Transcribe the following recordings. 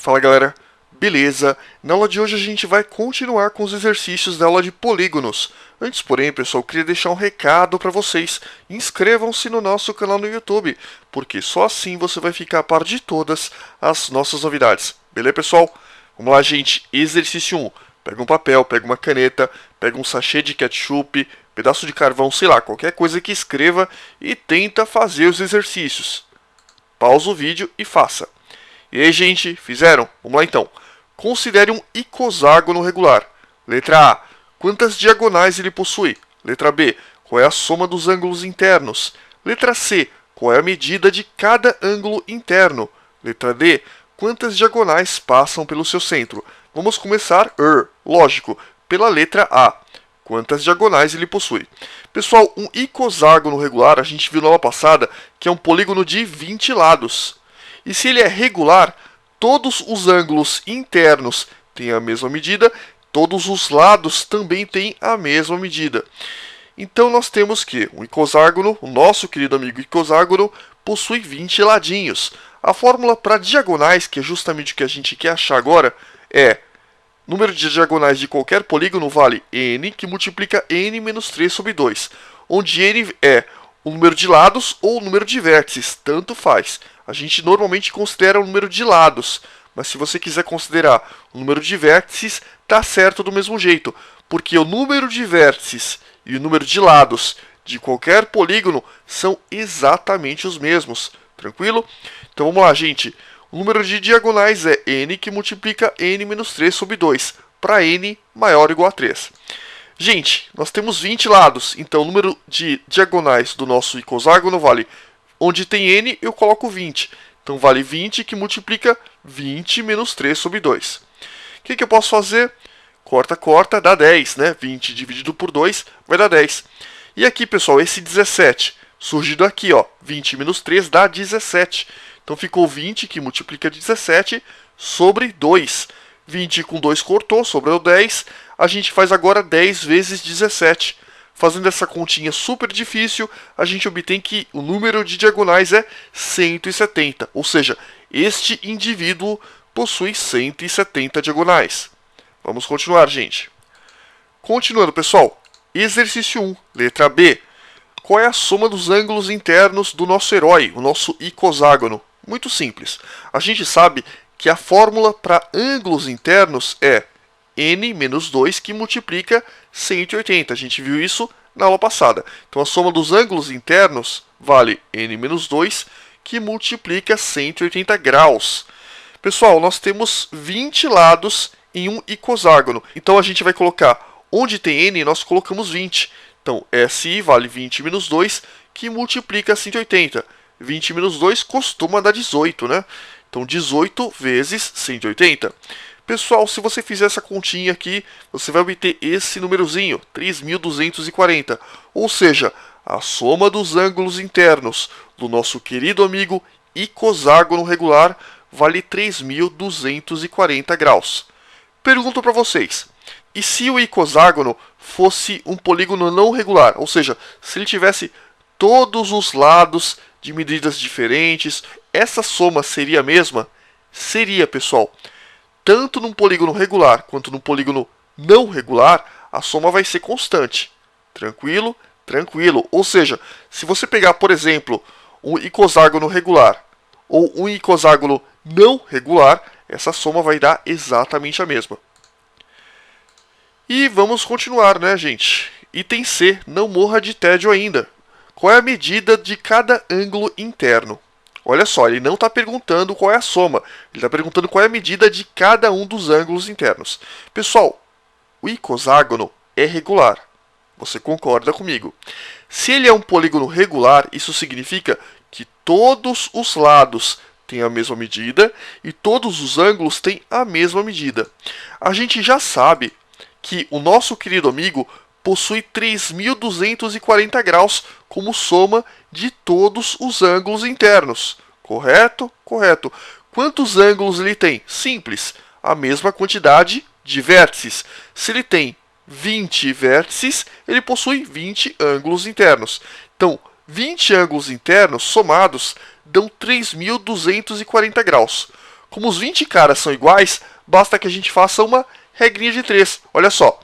Fala galera, beleza? Na aula de hoje a gente vai continuar com os exercícios da aula de polígonos. Antes, porém, pessoal, eu queria deixar um recado para vocês. Inscrevam-se no nosso canal no YouTube, porque só assim você vai ficar a par de todas as nossas novidades. Beleza, pessoal? Vamos lá, gente. Exercício 1. Pega um papel, pega uma caneta, pega um sachê de ketchup, pedaço de carvão, sei lá, qualquer coisa que escreva e tenta fazer os exercícios. Pausa o vídeo e faça. E aí, gente, fizeram? Vamos lá então. Considere um icoságono regular. Letra A. Quantas diagonais ele possui? Letra B. Qual é a soma dos ângulos internos? Letra C. Qual é a medida de cada ângulo interno? Letra D. Quantas diagonais passam pelo seu centro? Vamos começar, lógico, pela letra A. Quantas diagonais ele possui? Pessoal, um icoságono regular, a gente viu na aula passada, que é um polígono de 20 lados. E se ele é regular, todos os ângulos internos têm a mesma medida, todos os lados também têm a mesma medida. Então nós temos que um icoságono, o nosso querido amigo icoságono, possui 20 ladinhos. A fórmula para diagonais, que é justamente o que a gente quer achar agora, é número de diagonais de qualquer polígono vale n, que multiplica n menos 3 sobre 2, onde n é o número de lados ou o número de vértices, tanto faz. A gente normalmente considera o número de lados, mas se você quiser considerar o número de vértices, tá certo do mesmo jeito, porque o número de vértices e o número de lados de qualquer polígono são exatamente os mesmos, tranquilo? Então vamos lá, gente. O número de diagonais é n, que multiplica n menos 3 sobre 2, para n maior ou igual a 3. Gente, nós temos 20 lados, então o número de diagonais do nosso icoságono vale, onde tem n, eu coloco 20. Então vale 20, que multiplica 20 menos 3 sobre 2. O que eu posso fazer? Corta, corta, dá 10, né? 20 dividido por 2 vai dar 10. E aqui, pessoal, esse 17, surgido aqui, ó, 20 menos 3 dá 17. Então ficou 20, que multiplica 17, sobre 2. 20 com 2 cortou, sobrou 10. A gente faz agora 10 vezes 17. Fazendo essa continha super difícil, a gente obtém que o número de diagonais é 170. Ou seja, este indivíduo possui 170 diagonais. Vamos continuar, gente. Continuando, pessoal. Exercício 1, letra B. Qual é a soma dos ângulos internos do nosso herói, o nosso icoságono? Muito simples. A gente sabe que a fórmula para ângulos internos é n menos 2, que multiplica 180. A gente viu isso na aula passada. Então a soma dos ângulos internos vale n menos 2, que multiplica 180 graus. Pessoal, nós temos 20 lados em um icoságono. Então a gente vai colocar, onde tem n, nós colocamos 20. Então SI vale 20 menos 2, que multiplica 180. 20 menos 2 costuma dar 18, né? Então 18 vezes 180. Pessoal, se você fizer essa continha aqui, você vai obter esse númerozinho, 3.240. Ou seja, a soma dos ângulos internos do nosso querido amigo icoságono regular vale 3.240 graus. Pergunto para vocês, e se o icoságono fosse um polígono não regular? Ou seja, se ele tivesse todos os lados de medidas diferentes, essa soma seria a mesma? Seria, pessoal. Tanto num polígono regular quanto num polígono não regular, a soma vai ser constante. Tranquilo? Tranquilo. Ou seja, se você pegar, por exemplo, um icoságono regular ou um icoságono não regular, essa soma vai dar exatamente a mesma. E vamos continuar, né, gente? Item C, não morra de tédio ainda. Qual é a medida de cada ângulo interno? Olha só, ele não está perguntando qual é a soma, ele está perguntando qual é a medida de cada um dos ângulos internos. Pessoal, o icoságono é regular. Você concorda comigo? Se ele é um polígono regular, isso significa que todos os lados têm a mesma medida e todos os ângulos têm a mesma medida. A gente já sabe que o nosso querido amigo possui 3.240 graus como soma de todos os ângulos internos. Correto? Correto. Quantos ângulos ele tem? Simples, a mesma quantidade de vértices. Se ele tem 20 vértices, ele possui 20 ângulos internos. Então, 20 ângulos internos somados dão 3.240 graus. Como os 20 caras são iguais, basta que a gente faça uma regrinha de 3. Olha só,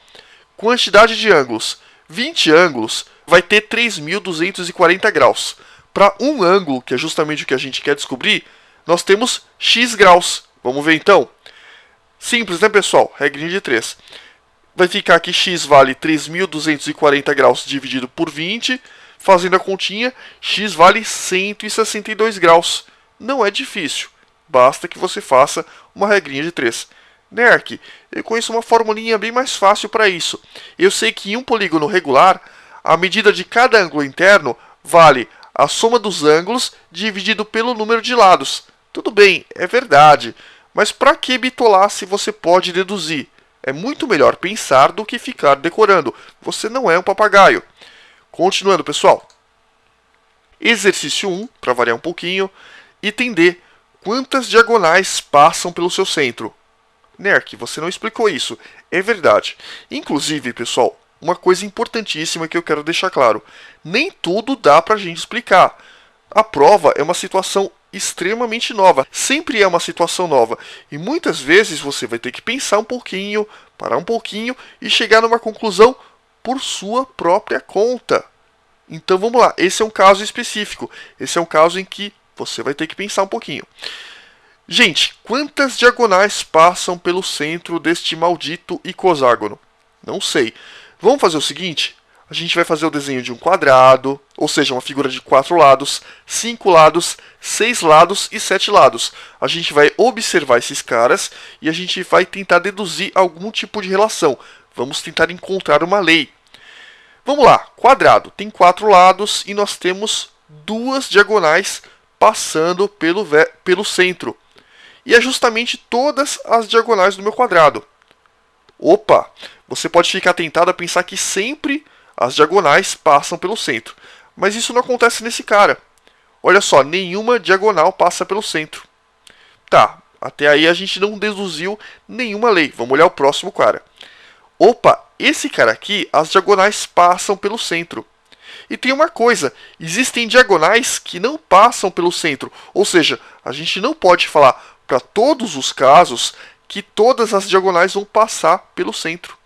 quantidade de ângulos. 20 ângulos vai ter 3.240 graus. Para um ângulo, que é justamente o que a gente quer descobrir, nós temos x graus. Vamos ver então? Simples, né, pessoal? Regrinha de 3. Vai ficar que x vale 3.240 graus dividido por 20. Fazendo a continha, x vale 162 graus. Não é difícil. Basta que você faça uma regrinha de 3. Nerk, eu conheço uma formulinha bem mais fácil para isso. Eu sei que em um polígono regular, a medida de cada ângulo interno vale a soma dos ângulos dividido pelo número de lados. Tudo bem, é verdade. Mas para que bitolar se você pode deduzir? É muito melhor pensar do que ficar decorando. Você não é um papagaio. Continuando, pessoal. Exercício 1, para variar um pouquinho. Item D. Quantas diagonais passam pelo seu centro? Nerk, você não explicou isso. É verdade. Inclusive, pessoal, uma coisa importantíssima que eu quero deixar claro. Nem tudo dá para a gente explicar. A prova é uma situação extremamente nova. Sempre é uma situação nova. E muitas vezes você vai ter que pensar um pouquinho, parar um pouquinho e chegar numa conclusão por sua própria conta. Então vamos lá. Esse é um caso específico. Esse é um caso em que você vai ter que pensar um pouquinho. Gente, quantas diagonais passam pelo centro deste maldito icoságono? Não sei. Vamos fazer o seguinte? A gente vai fazer o desenho de um quadrado, ou seja, uma figura de 4 lados, 5 lados, 6 lados e 7 lados. A gente vai observar esses caras e a gente vai tentar deduzir algum tipo de relação. Vamos tentar encontrar uma lei. Vamos lá, quadrado tem 4 lados e nós temos 2 diagonais passando pelo centro. E é justamente todas as diagonais do meu quadrado. Opa, você pode ficar tentado a pensar que sempre as diagonais passam pelo centro. Mas isso não acontece nesse cara. Olha só, nenhuma diagonal passa pelo centro. Tá, até aí a gente não deduziu nenhuma lei. Vamos olhar o próximo cara. Opa, esse cara aqui, as diagonais passam pelo centro. E tem uma coisa, existem diagonais que não passam pelo centro. Ou seja, a gente não pode falar para todos os casos que todas as diagonais vão passar pelo centro.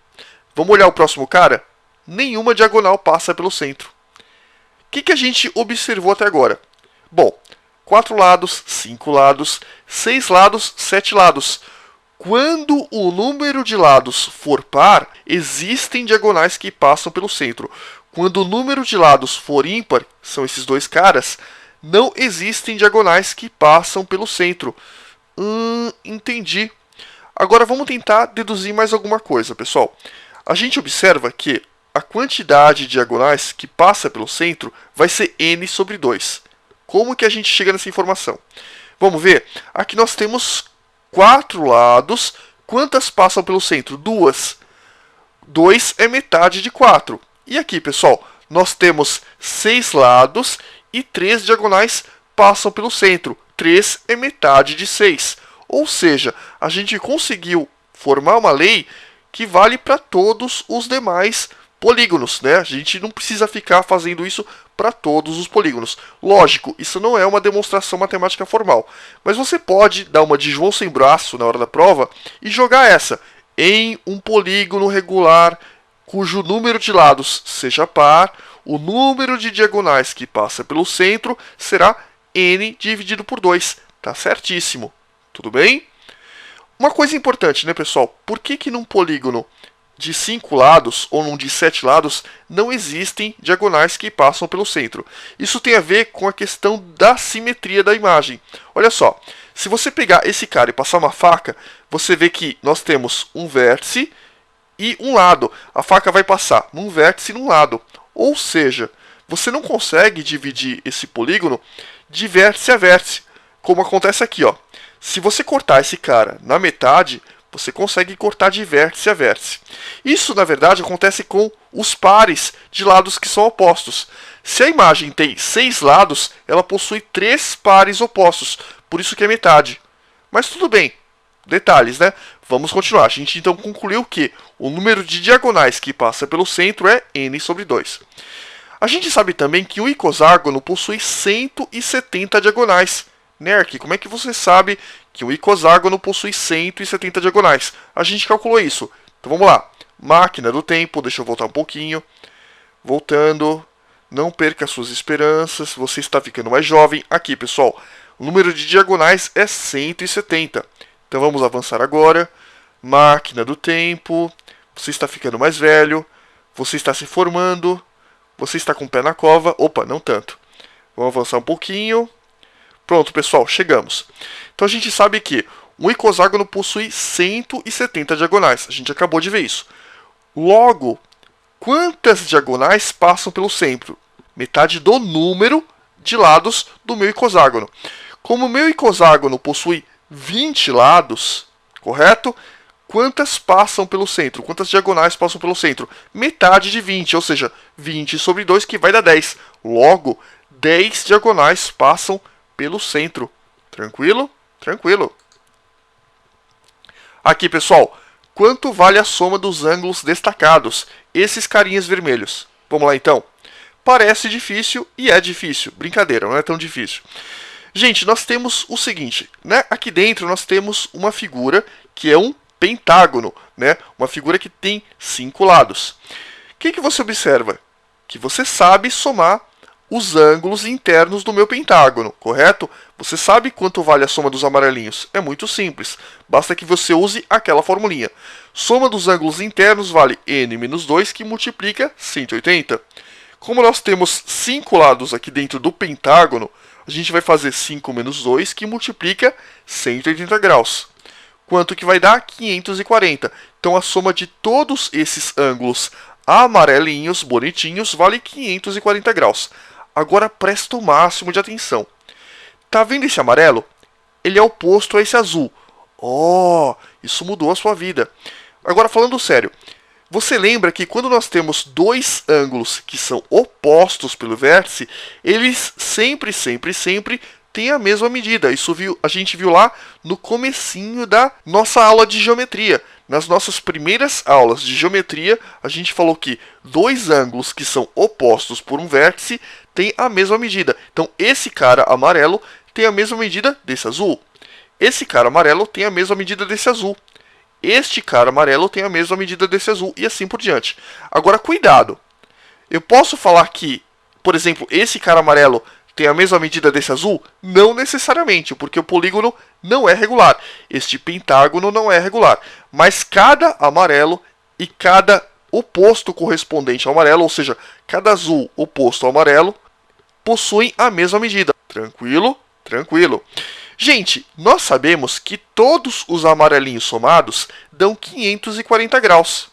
Vamos olhar o próximo cara? Nenhuma diagonal passa pelo centro. O que a gente observou até agora? Bom, 4 lados, 5 lados, 6 lados, 7 lados. Quando o número de lados for par, existem diagonais que passam pelo centro. Quando o número de lados for ímpar, são esses dois caras, não existem diagonais que passam pelo centro. Entendi. Agora vamos tentar deduzir mais alguma coisa, pessoal. A gente observa que a quantidade de diagonais que passa pelo centro vai ser n sobre 2. Como que a gente chega nessa informação? Vamos ver? Aqui nós temos 4 lados. Quantas passam pelo centro? 2. 2 é metade de 4. E aqui, pessoal, nós temos 6 lados e 3 diagonais passam pelo centro. 3 é metade de 6. Ou seja, a gente conseguiu formar uma lei que vale para todos os demais polígonos, né? A gente não precisa ficar fazendo isso para todos os polígonos. Lógico, isso não é uma demonstração matemática formal, mas você pode dar uma de João sem braço na hora da prova e jogar essa em um polígono regular cujo número de lados seja par, o número de diagonais que passa pelo centro será n dividido por 2. Tá certíssimo. Tudo bem? Uma coisa importante, né, pessoal? Por que num polígono de 5 lados ou num de 7 lados não existem diagonais que passam pelo centro? Isso tem a ver com a questão da simetria da imagem. Olha só, se você pegar esse cara e passar uma faca, você vê que nós temos um vértice e um lado. A faca vai passar num vértice e num lado. Ou seja, você não consegue dividir esse polígono de vértice a vértice, como acontece aqui, ó. Se você cortar esse cara na metade, você consegue cortar de vértice a vértice. Isso, na verdade, acontece com os pares de lados que são opostos. Se a imagem tem 6 lados, ela possui 3 pares opostos, por isso que é metade. Mas tudo bem, detalhes, né? Vamos continuar. A gente então concluiu que o número de diagonais que passa pelo centro é n sobre 2. A gente sabe também que o icoságono possui 170 diagonais. Nerk, como é que você sabe que um icoságono possui 170 diagonais? A gente calculou isso. Então vamos lá. Máquina do tempo, deixa eu voltar um pouquinho. Voltando. Não perca suas esperanças, você está ficando mais jovem. Aqui, pessoal, o número de diagonais é 170. Então vamos avançar agora. Máquina do tempo, você está ficando mais velho, você está se formando, você está com o pé na cova. Opa, não tanto. Vamos avançar um pouquinho. Pronto, pessoal, chegamos. Então a gente sabe que um icoságono possui 170 diagonais. A gente acabou de ver isso. Logo, quantas diagonais passam pelo centro? Metade do número de lados do meu icoságono. Como o meu icoságono possui 20 lados, correto? Quantas passam pelo centro? Quantas diagonais passam pelo centro? Metade de 20, ou seja, 20 sobre 2, que vai dar 10. Logo, 10 diagonais passam pelo centro. Tranquilo? Tranquilo. Aqui, pessoal, quanto vale a soma dos ângulos destacados? Esses carinhas vermelhos. Vamos lá, então. Parece difícil e é difícil. Brincadeira, não é tão difícil. Gente, nós temos o seguinte, né? Aqui dentro nós temos uma figura que é um pentágono, né? Uma figura que tem 5 lados. O que você observa? Que você sabe somar os ângulos internos do meu pentágono, correto? Você sabe quanto vale a soma dos amarelinhos? É muito simples, basta que você use aquela formulinha. Soma dos ângulos internos vale n menos 2, que multiplica 180. Como nós temos 5 lados aqui dentro do pentágono, a gente vai fazer 5 menos 2, que multiplica 180 graus. Quanto que vai dar? 540. Então a soma de todos esses ângulos amarelinhos, bonitinhos, vale 540 graus. Agora presta o máximo de atenção. Tá vendo esse amarelo? Ele é oposto a esse azul. Oh, isso mudou a sua vida. Agora falando sério, você lembra que quando nós temos dois ângulos que são opostos pelo vértice, eles sempre têm a mesma medida. Isso a gente viu lá no comecinho da nossa aula de geometria. Nas nossas primeiras aulas de geometria, a gente falou que dois ângulos que são opostos por um vértice têm a mesma medida. Então, esse cara amarelo tem a mesma medida desse azul. Esse cara amarelo tem a mesma medida desse azul. Este cara amarelo tem a mesma medida desse azul e assim por diante. Agora, cuidado. Eu posso falar que, por exemplo, esse cara amarelo tem a mesma medida desse azul? Não necessariamente, porque o polígono não é regular. Este pentágono não é regular. Mas cada amarelo e cada oposto correspondente ao amarelo, ou seja, cada azul oposto ao amarelo, possuem a mesma medida. Tranquilo? Tranquilo. Gente, nós sabemos que todos os amarelinhos somados dão 540 graus.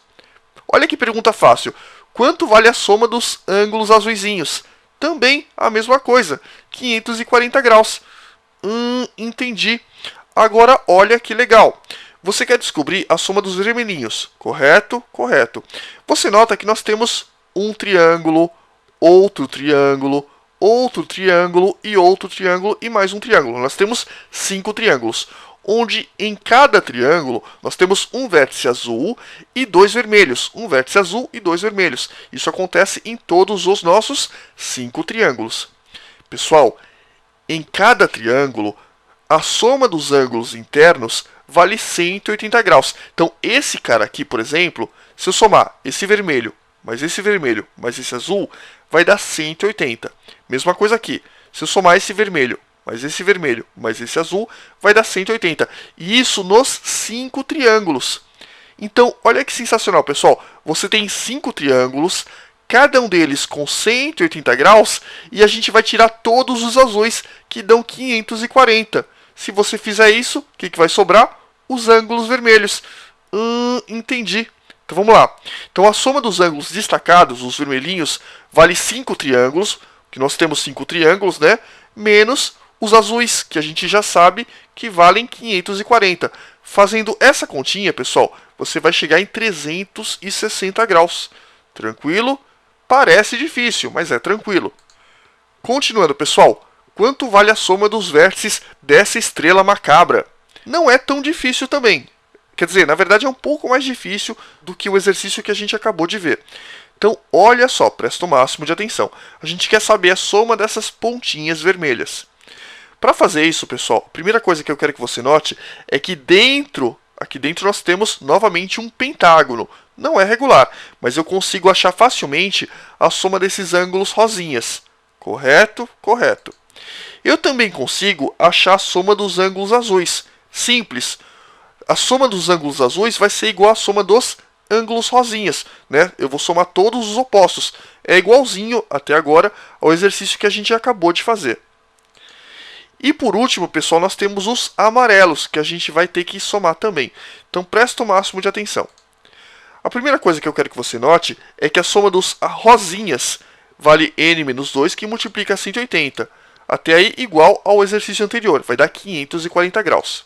Olha que pergunta fácil. Quanto vale a soma dos ângulos azuisinhos? Também a mesma coisa, 540 graus. Entendi. Agora, olha que legal. Você quer descobrir a soma dos vermelhinhos, correto? Correto. Você nota que nós temos um triângulo, outro triângulo, outro triângulo e mais um triângulo. Nós temos 5 triângulos, onde em cada triângulo nós temos um vértice azul e 2 vermelhos. Um vértice azul e 2 vermelhos. Isso acontece em todos os nossos 5 triângulos. Pessoal, em cada triângulo, a soma dos ângulos internos vale 180 graus. Então, esse cara aqui, por exemplo, se eu somar esse vermelho, mais esse azul, vai dar 180. Mesma coisa aqui. Se eu somar esse vermelho, mais esse azul, vai dar 180. E isso nos 5 triângulos. Então, olha que sensacional, pessoal. Você tem 5 triângulos, cada um deles com 180 graus, e a gente vai tirar todos os azuis, que dão 540. Se você fizer isso, o que vai sobrar? Os ângulos vermelhos. Entendi. Então vamos lá. Então a soma dos ângulos destacados, os vermelhinhos, vale 5 triângulos, que nós temos 5 triângulos, né? Menos os azuis, que a gente já sabe que valem 540. Fazendo essa continha, pessoal, você vai chegar em 360 graus. Tranquilo? Parece difícil, mas é tranquilo. Continuando, pessoal, quanto vale a soma dos vértices dessa estrela macabra? Não é tão difícil também. Quer dizer, na verdade é um pouco mais difícil do que o exercício que a gente acabou de ver. Então, olha só, presta o máximo de atenção. A gente quer saber a soma dessas pontinhas vermelhas. Para fazer isso, pessoal, a primeira coisa que eu quero que você note é que aqui dentro nós temos novamente um pentágono. Não é regular, mas eu consigo achar facilmente a soma desses ângulos rosinhas. Correto? Correto. Eu também consigo achar a soma dos ângulos azuis. Simples. A soma dos ângulos azuis vai ser igual à soma dos ângulos rosinhas, né? Eu vou somar todos os opostos. É igualzinho, até agora, ao exercício que a gente acabou de fazer. E por último, pessoal, nós temos os amarelos, que a gente vai ter que somar também. Então presta o máximo de atenção. A primeira coisa que eu quero que você note é que a soma dos rosinhas vale n menos 2, que multiplica 180. Até aí igual ao exercício anterior, vai dar 540 graus.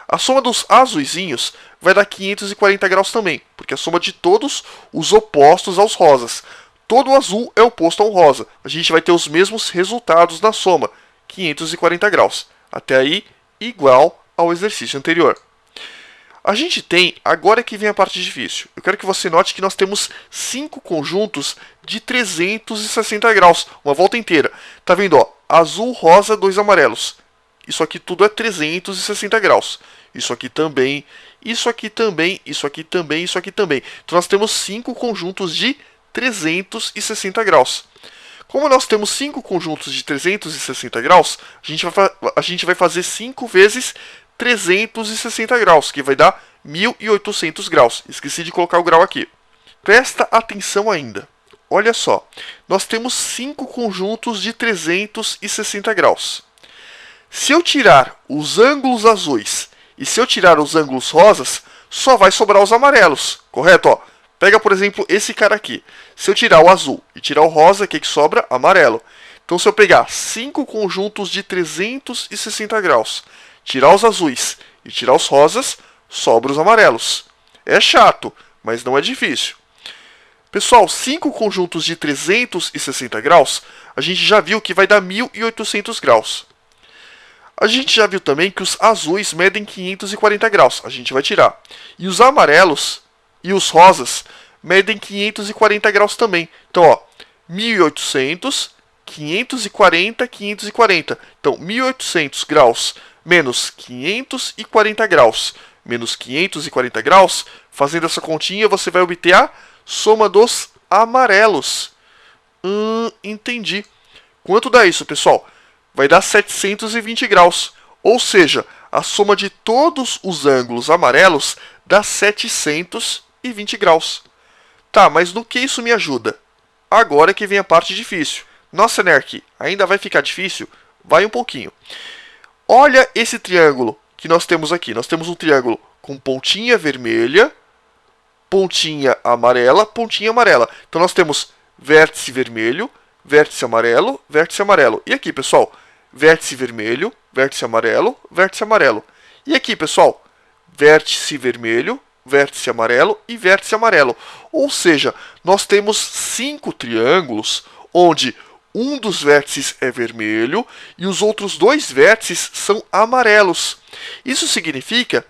A soma dos azuisinhos vai dar 540 graus também, porque é a soma de todos os opostos aos rosas. Todo azul é oposto ao rosa. A gente vai ter os mesmos resultados na soma, 540 graus. Até aí igual ao exercício anterior. A gente tem, agora que vem a parte difícil, eu quero que você note que nós temos 5 conjuntos de 360 graus, uma volta inteira. Tá vendo, ó? Azul, rosa, 2 amarelos. Isso aqui tudo é 360 graus. Isso aqui também, isso aqui também, isso aqui também, isso aqui também. Então nós temos 5 conjuntos de 360 graus. Como nós temos 5 conjuntos de 360 graus, a gente vai fazer 5 vezes 360 graus, que vai dar 1.800 graus. Esqueci de colocar o grau aqui. Presta atenção ainda. Olha só, nós temos 5 conjuntos de 360 graus. Se eu tirar os ângulos azuis e se eu tirar os ângulos rosas, só vai sobrar os amarelos, correto? Ó, pega, por exemplo, esse cara aqui. Se eu tirar o azul e tirar o rosa, o que sobra? Amarelo. Então, se eu pegar 5 conjuntos de 360 graus, tirar os azuis e tirar os rosas, sobra os amarelos. É chato, mas não é difícil. Pessoal, 5 conjuntos de 360 graus, a gente já viu que vai dar 1.800 graus. A gente já viu também que os azuis medem 540 graus, a gente vai tirar. E os amarelos e os rosas medem 540 graus também. Então, ó, 1.800, 540, 540. Então, 1.800 graus menos 540 graus menos 540 graus, fazendo essa continha, você vai obter a soma dos amarelos. Entendi. Quanto dá isso, pessoal? Vai dar 720 graus. Ou seja, a soma de todos os ângulos amarelos dá 720 graus. Tá, mas no que isso me ajuda? Agora é que vem a parte difícil. Nossa, Nerk, ainda vai ficar difícil? Vai um pouquinho. Olha esse triângulo que nós temos aqui. Nós temos um triângulo com pontinha vermelha, pontinha amarela, pontinha amarela. Então nós temos vértice vermelho, vértice amarelo, vértice amarelo. E aqui, pessoal, vértice vermelho, vértice amarelo, vértice amarelo. E aqui, pessoal, vértice vermelho, vértice amarelo e vértice amarelo. Ou seja, nós temos 5 triângulos onde um dos vértices é vermelho e os outros 2 vértices são amarelos. Isso significa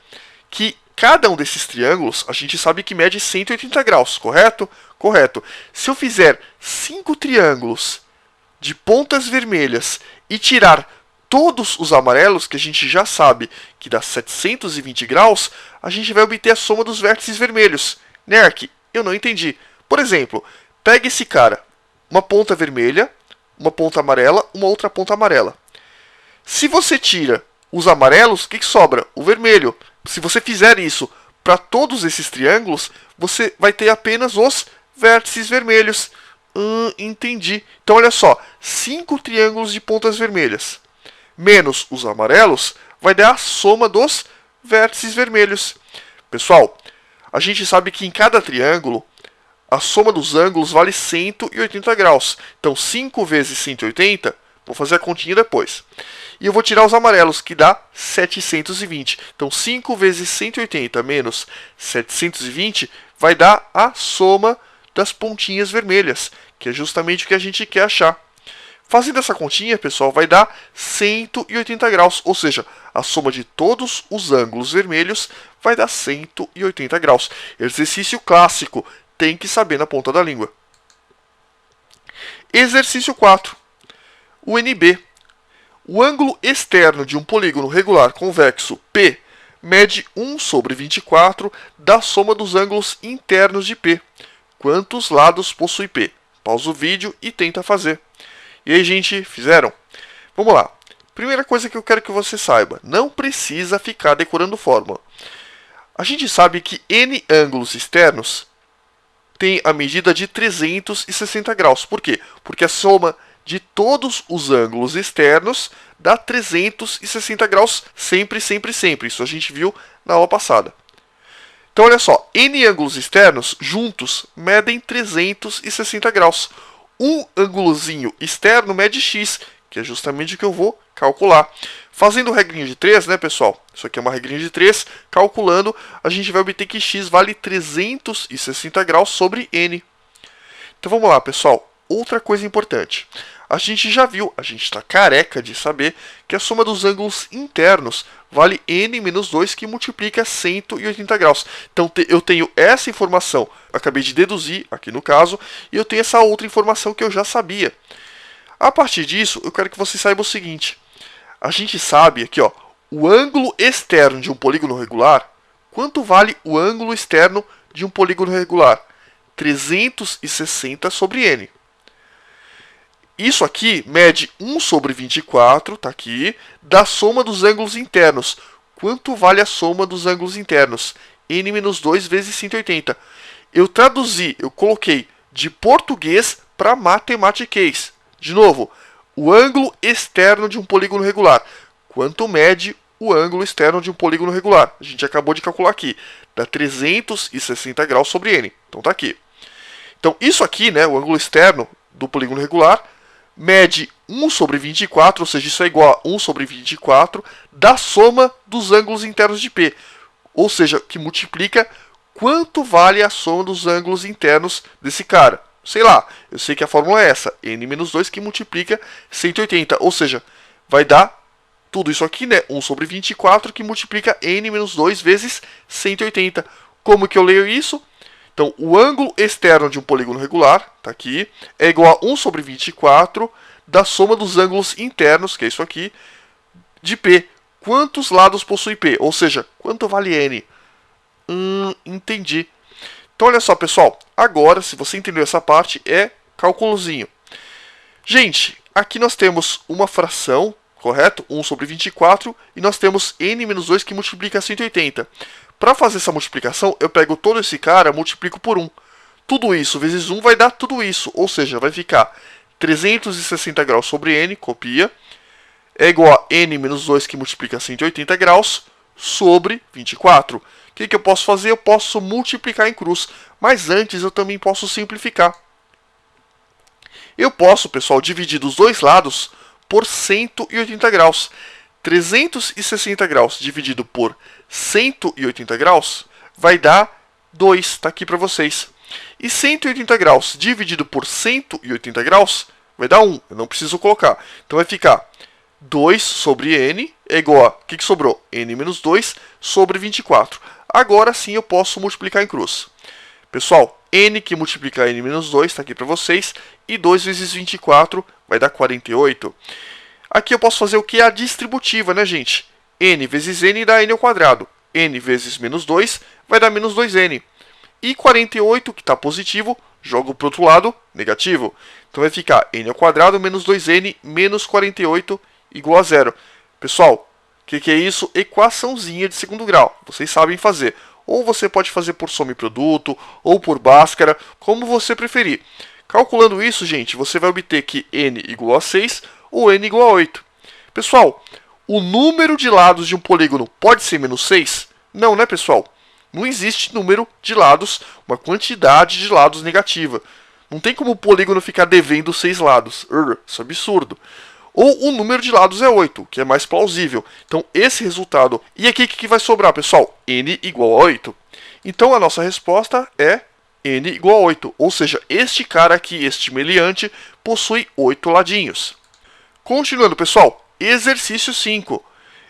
que cada um desses triângulos, a gente sabe que mede 180 graus, correto? Correto. Se eu fizer 5 triângulos de pontas vermelhas e tirar todos os amarelos, que a gente já sabe que dá 720 graus, a gente vai obter a soma dos vértices vermelhos. Nerk, eu não entendi. Por exemplo, pega esse cara, uma ponta vermelha, uma ponta amarela, uma outra ponta amarela. Se você tira os amarelos, o que sobra? O vermelho. Se você fizer isso para todos esses triângulos, você vai ter apenas os vértices vermelhos. Entendi. Então, olha só. 5 triângulos de pontas vermelhas menos os amarelos vai dar a soma dos vértices vermelhos. Pessoal, a gente sabe que em cada triângulo a soma dos ângulos vale 180 graus. Então, 5 vezes 180, vou fazer a continha depois. E eu vou tirar os amarelos, que dá 720. Então, 5 vezes 180 menos 720 vai dar a soma das pontinhas vermelhas, que é justamente o que a gente quer achar. Fazendo essa continha, pessoal, vai dar 180 graus, ou seja, a soma de todos os ângulos vermelhos vai dar 180 graus. Exercício clássico, tem que saber na ponta da língua. Exercício 4. O NB. O ângulo externo de um polígono regular convexo P mede 1 sobre 24 da soma dos ângulos internos de P. Quantos lados possui P? Pausa o vídeo e tenta fazer. E aí, gente, fizeram? Vamos lá. Primeira coisa que eu quero que você saiba, não precisa ficar decorando fórmula. A gente sabe que N ângulos externos tem a medida de 360 graus. Por quê? Porque a soma de todos os ângulos externos dá 360 graus sempre, sempre, sempre. Isso a gente viu na aula passada. Então, olha só, N ângulos externos juntos medem 360 graus. Um ângulozinho externo mede x, que é justamente o que eu vou calcular. Fazendo regrinha de 3, né, pessoal? Isso aqui é uma regrinha de 3. Calculando, a gente vai obter que x vale 360 graus sobre n. Então, vamos lá, pessoal. Outra coisa importante. A gente já viu, a gente está careca de saber que a soma dos ângulos internos vale n menos 2, que multiplica 180 graus. Então, eu tenho essa informação, acabei de deduzir aqui no caso, e eu tenho essa outra informação que eu já sabia. A partir disso, eu quero que você saiba o seguinte. A gente sabe aqui, ó, o ângulo externo de um polígono regular. Quanto vale o ângulo externo de um polígono regular? 360 sobre n. Isso aqui mede 1 sobre 24, tá aqui, da soma dos ângulos internos. Quanto vale a soma dos ângulos internos? N menos 2 vezes 180. Eu traduzi, eu coloquei de português para matematiquês. De novo, o ângulo externo de um polígono regular. Quanto mede o ângulo externo de um polígono regular? A gente acabou de calcular aqui. Dá 360 graus sobre n. Então tá aqui. Então isso aqui, né, o ângulo externo do polígono regular, mede 1 sobre 24, ou seja, isso é igual a 1 sobre 24 da soma dos ângulos internos de P. Ou seja, que multiplica quanto vale a soma dos ângulos internos desse cara. Sei lá, eu sei que a fórmula é essa, n menos 2 que multiplica 180, ou seja, vai dar tudo isso aqui, né? 1 sobre 24 que multiplica n menos 2 vezes 180. Como que eu leio isso? Então, o ângulo externo de um polígono regular, tá aqui, é igual a 1 sobre 24 da soma dos ângulos internos, que é isso aqui, de P. Quantos lados possui P? Ou seja, quanto vale n? Entendi. Então, olha só, pessoal. Agora, se você entendeu essa parte, é cálculozinho. Gente, aqui nós temos uma fração, correto? 1 sobre 24, e nós temos n menos 2 que multiplica 180. Para fazer essa multiplicação, eu pego todo esse cara, multiplico por 1. Tudo isso vezes 1 vai dar tudo isso, ou seja, vai ficar 360 graus sobre n, copia, é igual a n menos 2 que multiplica 180 graus sobre 24. O que eu posso fazer? Eu posso multiplicar em cruz, mas antes eu também posso simplificar. Eu posso, pessoal, dividir dos dois lados por 180 graus. 360 graus dividido por 180 graus vai dar 2, está aqui para vocês. E 180 graus dividido por 180 graus vai dar 1, eu não preciso colocar. Então vai ficar 2 sobre n é igual a, o que sobrou? N menos 2 sobre 24. Agora sim eu posso multiplicar em cruz. Pessoal, n que multiplica n menos 2 está aqui para vocês, e 2 vezes 24 vai dar 48. Aqui eu posso fazer o que? A distributiva, né, gente? N vezes n dá n ao quadrado. N vezes menos 2 vai dar menos 2n. E 48, que está positivo, jogo para o outro lado, negativo. Então vai ficar n ao quadrado menos 2n menos 48 igual a 0. Pessoal, o que é isso? Equaçãozinha de segundo grau. Vocês sabem fazer. Ou você pode fazer por soma e produto, ou por Bhaskara, como você preferir. Calculando isso, gente, você vai obter que n igual a 6 ou n igual a 8. Pessoal, o número de lados de um polígono pode ser menos 6? Não, né, pessoal? Não existe número de lados, uma quantidade de lados negativa. Não tem como o polígono ficar devendo 6 lados. Isso é absurdo. Ou o número de lados é 8, que é mais plausível. Então, esse resultado. E aqui, o que vai sobrar, pessoal? N igual a 8. Então, a nossa resposta é n igual a 8. Ou seja, este cara aqui, este meliante, possui 8 ladinhos. Continuando, pessoal, exercício 5.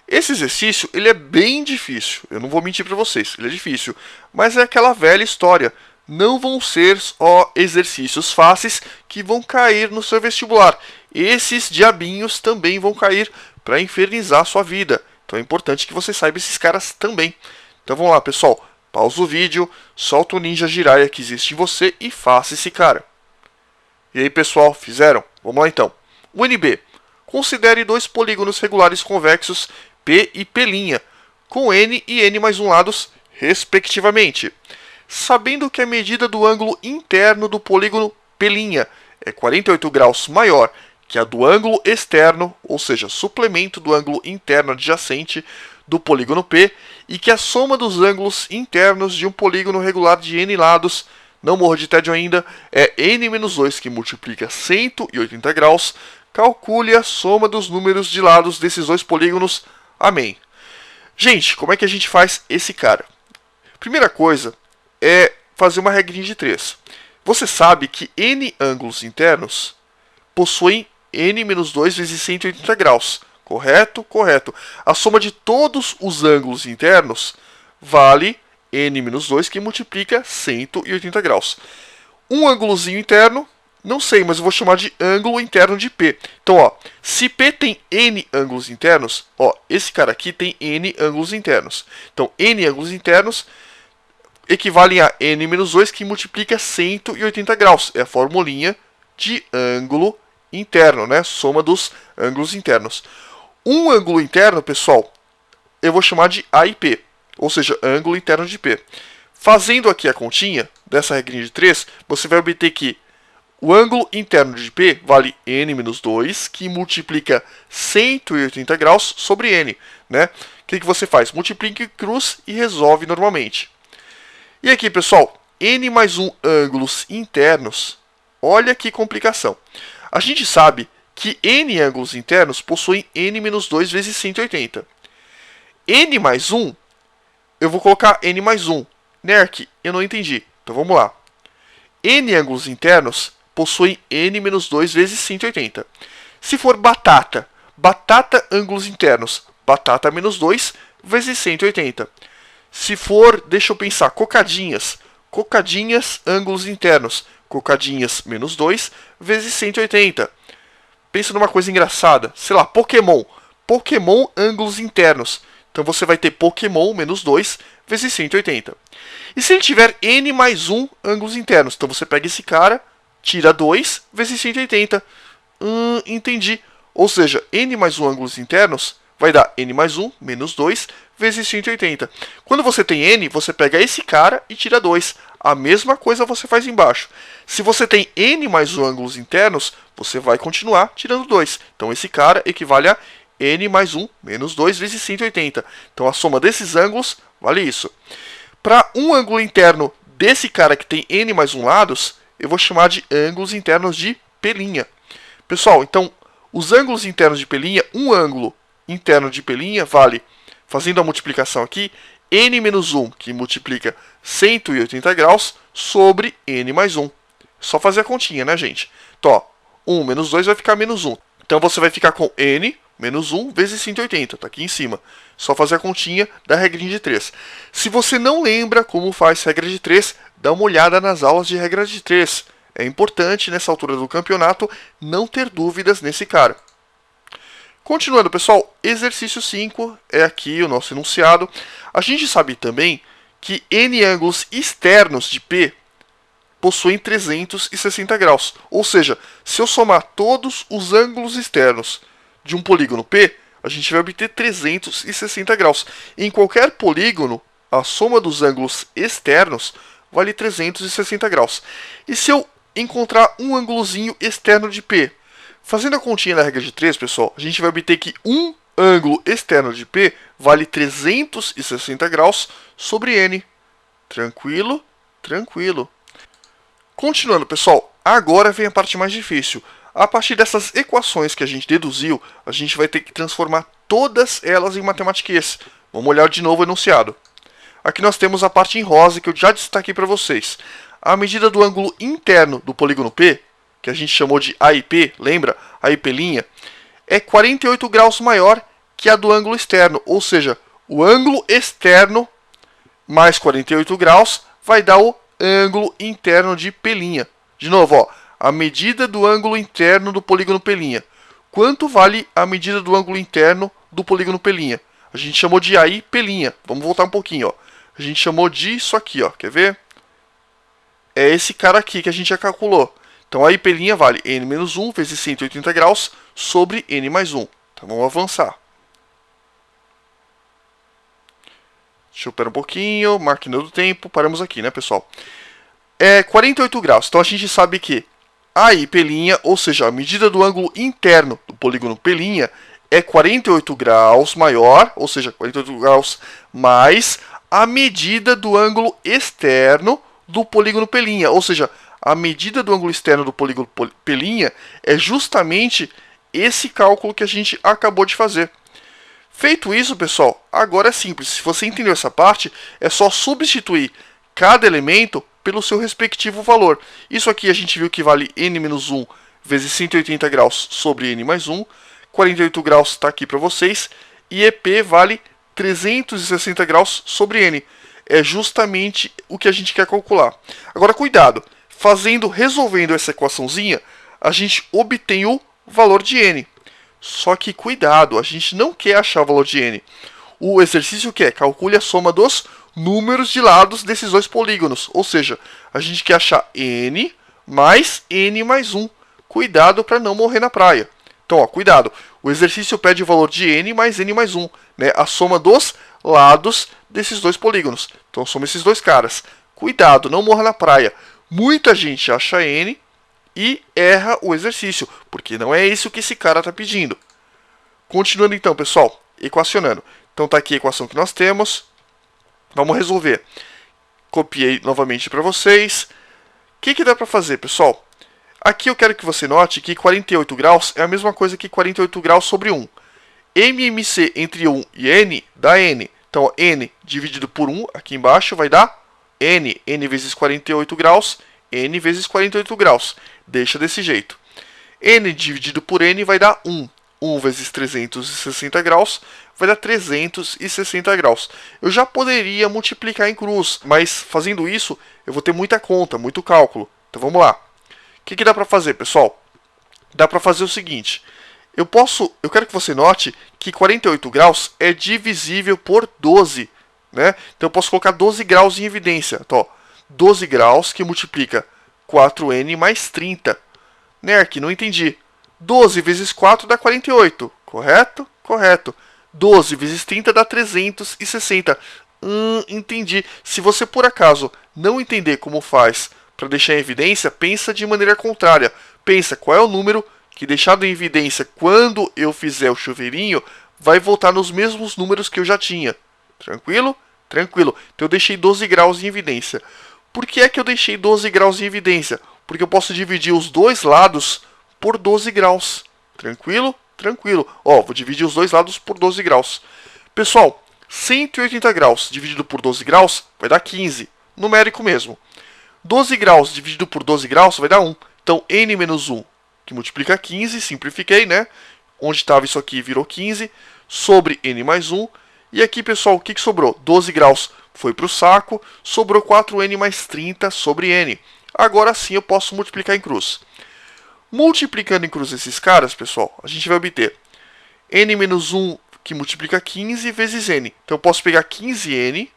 Esse exercício ele é bem difícil, eu não vou mentir para vocês, ele é difícil, mas é aquela velha história. Não vão ser só exercícios fáceis que vão cair no seu vestibular. esses diabinhos também vão cair para infernizar a sua vida. Então é importante que você saiba esses caras também. Então vamos lá, pessoal. Pausa o vídeo, solta o Ninja Jiraiya que existe em você e faça esse cara. E aí, pessoal, fizeram? Vamos lá então. O NB. Considere dois polígonos regulares convexos P e P', com N e N mais 1 lados, respectivamente. Sabendo que a medida do ângulo interno do polígono P' é 48 graus maior que a do ângulo externo, ou seja, suplemento do ângulo interno adjacente do polígono P, e que a soma dos ângulos internos de um polígono regular de N lados, não morro de tédio ainda, é N-2, que multiplica 180 graus, calcule a soma dos números de lados desses dois polígonos. Amém. Gente, como é que a gente faz esse cara? Primeira coisa é fazer uma regrinha de 3. Você sabe que N ângulos internos possuem N-2 vezes 180 graus. Correto? Correto. A soma de todos os ângulos internos vale N-2, que multiplica 180 graus. Um ângulozinho interno, não sei, mas eu vou chamar de ângulo interno de P. Então, ó, se P tem N ângulos internos, ó, esse cara aqui tem N ângulos internos. Então, N ângulos internos equivalem a N-2, que multiplica 180 graus. É a formulinha de ângulo interno, né? Soma dos ângulos internos. Um ângulo interno, pessoal, eu vou chamar de A e P, ou seja, ângulo interno de P. Fazendo aqui a continha dessa regrinha de 3, você vai obter que o ângulo interno de P vale N-2, que multiplica 180 graus sobre N, né? O que você faz? Multiplica em cruz e resolve normalmente. E aqui, pessoal, N mais 1 ângulos internos, olha que complicação. A gente sabe que N ângulos internos possuem N-2 vezes 180. N mais 1, eu vou colocar N mais 1. Nerk, eu não entendi. Então vamos lá. N ângulos internos possuem N-2 vezes 180. Se for batata, batata ângulos internos, batata menos 2 vezes 180. Se for, deixa eu pensar, cocadinhas, cocadinhas ângulos internos, cocadinhas menos 2 vezes 180. Pensa numa coisa engraçada, sei lá, Pokémon. Pokémon ângulos internos. Então você vai ter Pokémon menos 2 vezes 180. E se ele tiver N mais 1 ângulos internos? Então você pega esse cara, tira 2 vezes 180. Entendi. Ou seja, N mais 1 ângulos internos vai dar N mais 1 menos 2 vezes 180. Quando você tem N, você pega esse cara e tira 2. A mesma coisa você faz embaixo. Se você tem N mais 1 ângulos internos, você vai continuar tirando 2. Então esse cara equivale a N mais 1 menos 2 vezes 180. Então a soma desses ângulos vale isso. Para um ângulo interno desse cara que tem N mais 1 lados, eu vou chamar de ângulos internos de P'. Pessoal, então os ângulos internos de P', um ângulo interno de P' vale, fazendo a multiplicação aqui, N menos 1, que multiplica 180 graus, sobre N mais 1. Só fazer a continha, né, gente? Então, ó, 1 menos 2 vai ficar menos 1. Então, você vai ficar com N menos 1 vezes 180, tá aqui em cima. Só fazer a continha da regrinha de 3. Se você não lembra como faz regra de 3, dá uma olhada nas aulas de regra de 3. É importante, nessa altura do campeonato, não ter dúvidas nesse cara. Continuando, pessoal, exercício 5 é aqui o nosso enunciado. A gente sabe também que N ângulos externos de P possuem 360 graus. Ou seja, se eu somar todos os ângulos externos de um polígono P, a gente vai obter 360 graus. Em qualquer polígono, a soma dos ângulos externos vale 360 graus. E se eu encontrar um ângulozinho externo de P? Fazendo a continha da regra de 3, pessoal, a gente vai obter que um ângulo externo de P vale 360 graus sobre N. Tranquilo? Tranquilo. Continuando, pessoal, agora vem a parte mais difícil. A partir dessas equações que a gente deduziu, a gente vai ter que transformar todas elas em matematiquês. Vamos olhar de novo o enunciado. Aqui nós temos a parte em rosa que eu já destaquei para vocês. A medida do ângulo interno do polígono P, que a gente chamou de AIP, lembra? AIP', é 48 graus maior que a do ângulo externo. Ou seja, o ângulo externo mais 48 graus vai dar o ângulo interno de P'. De novo, ó, a medida do ângulo interno do polígono P'. Quanto vale a medida do ângulo interno do polígono P'? A gente chamou de AI P'. Vamos voltar um pouquinho, ó. A gente chamou de isso aqui, ó. Quer ver? É esse cara aqui que a gente já calculou. Então, AI P' vale n menos 1 vezes 180 graus sobre n mais 1. Então, vamos avançar. Deixa eu esperar um pouquinho. Máquina do tempo. Paramos aqui, né, pessoal? É 48 graus. Então, a gente sabe que AI P', ou seja, a medida do ângulo interno do polígono P', é 48 graus maior, ou seja, 48 graus mais a medida do ângulo externo do polígono P', ou seja, a medida do ângulo externo do polígono P' é justamente esse cálculo que a gente acabou de fazer. Feito isso, pessoal, agora é simples. Se você entendeu essa parte, é só substituir cada elemento pelo seu respectivo valor. Isso aqui a gente viu que vale n menos 1 vezes 180 graus sobre n mais 1. 48 graus está aqui para vocês. E EP vale 360 graus sobre n. É justamente o que a gente quer calcular. Agora, cuidado. Resolvendo essa equaçãozinha, a gente obtém o valor de n. Só que cuidado, a gente não quer achar o valor de n. O exercício quer calcule a soma dos números de lados desses dois polígonos. Ou seja, a gente quer achar n mais n mais 1. Cuidado para não morrer na praia. Então, ó, cuidado. O exercício pede o valor de n mais n mais 1. Né? A soma dos lados desses dois polígonos. Então, soma esses dois caras. Cuidado, não morra na praia. Muita gente acha n e erra o exercício, porque não é isso que esse cara está pedindo. Continuando então, pessoal, equacionando. Então está aqui a equação que nós temos. Vamos resolver. Copiei novamente para vocês. O que dá para fazer, pessoal? Aqui eu quero que você note que 48 graus é a mesma coisa que 48 graus sobre 1. MMC entre 1 e n dá n. Então, n dividido por 1 aqui embaixo vai dar n. n vezes 48 graus, n vezes 48 graus. Deixa desse jeito. N dividido por n vai dar 1. 1 vezes 360 graus vai dar 360 graus. Eu já poderia multiplicar em cruz, mas fazendo isso eu vou ter muita conta, muito cálculo. Então vamos lá. O que dá para fazer, pessoal? Dá para fazer o seguinte. Eu quero que você note que 48 graus é divisível por 12. Né? Então eu posso colocar 12 graus em evidência. Então, ó, 12 graus que multiplica 4n mais 30. Né, aqui não entendi. 12 vezes 4 dá 48. Correto? Correto. 12 vezes 30 dá 360. Entendi. Se você por acaso não entender como faz para deixar em evidência, pensa de maneira contrária. Pensa qual é o número que deixado em evidência quando eu fizer o chuveirinho vai voltar nos mesmos números que eu já tinha. Tranquilo? Tranquilo. Então eu deixei 12 graus em evidência. Por que é que eu deixei 12 graus em evidência? Porque eu posso dividir os dois lados por 12 graus. Tranquilo? Tranquilo. Ó, vou dividir os dois lados por 12 graus. Pessoal, 180 graus dividido por 12 graus vai dar 15. Numérico mesmo. 12 graus dividido por 12 graus vai dar 1. Então, n menos 1, que multiplica 15, simplifiquei, né? Onde estava isso aqui virou 15, sobre n mais 1. E aqui, pessoal, o que sobrou? 12 graus foi para o saco, sobrou 4n mais 30 sobre n. Agora sim eu posso multiplicar em cruz. Multiplicando em cruz esses caras, pessoal, a gente vai obter n menos 1, que multiplica 15, vezes n. Então eu posso pegar 15n,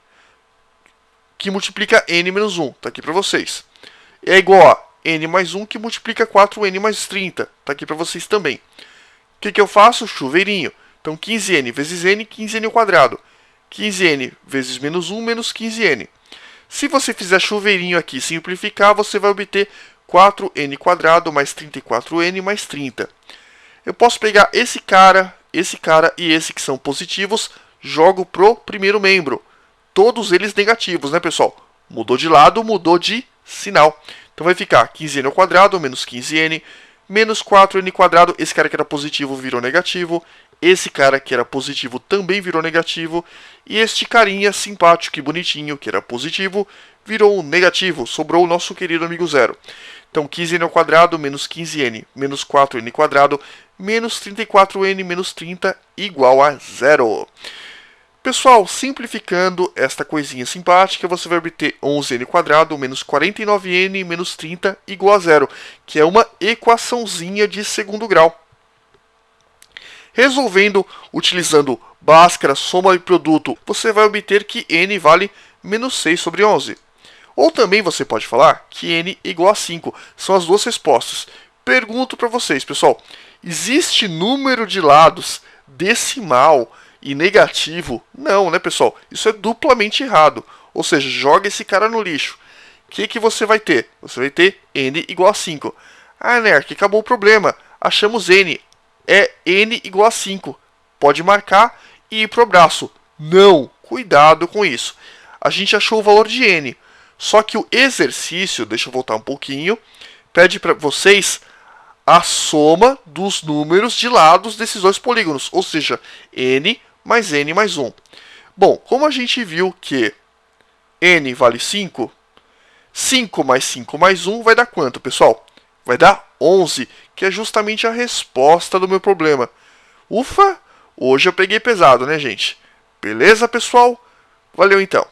que multiplica n menos 1. Está aqui para vocês. É igual a n mais 1, que multiplica 4n mais 30. Está aqui para vocês também. O que eu faço? Chuveirinho. Então 15n vezes n, 15n ao quadrado. 15n vezes menos 1, menos 15n. Se você fizer chuveirinho aqui e simplificar, você vai obter 4n quadrado mais 34n mais 30. Eu posso pegar esse cara e esse que são positivos, jogo pro primeiro membro. Todos eles negativos, né, pessoal? Mudou de lado, mudou de sinal. Então vai ficar 15n ao quadrado menos 15n, menos 4n quadrado. Esse cara que era positivo virou negativo. Esse cara que era positivo também virou negativo. E este carinha simpático e bonitinho, que era positivo, virou negativo. Sobrou o nosso querido amigo zero. Então 15n ao quadrado menos 15n menos 4n quadrado menos 34n menos 30 igual a zero. Pessoal, simplificando esta coisinha simpática, você vai obter 11n² menos 49n menos 30 igual a zero, que é uma equaçãozinha de segundo grau. Resolvendo utilizando Bhaskara, soma e produto, você vai obter que n vale menos 6 sobre 11. Ou também você pode falar que n é igual a 5. São as duas respostas. Pergunto para vocês, pessoal, existe número de lados decimal e negativo? Não, né, pessoal? Isso é duplamente errado. Ou seja, joga esse cara no lixo. O que você vai ter? Você vai ter n igual a 5. Ah, Nerk, acabou o problema. Achamos n. É n igual a 5. Pode marcar e ir para o braço. Não, cuidado com isso. A gente achou o valor de n. Só que o exercício, deixa eu voltar um pouquinho, pede para vocês a soma dos números de lados desses dois polígonos. Ou seja, n mais n mais 1. Bom, como a gente viu que n vale 5, 5 mais 5 mais 1 vai dar quanto, pessoal? Vai dar 11, que é justamente a resposta do meu problema. Ufa! Hoje eu peguei pesado, né, gente? Beleza, pessoal? Valeu então!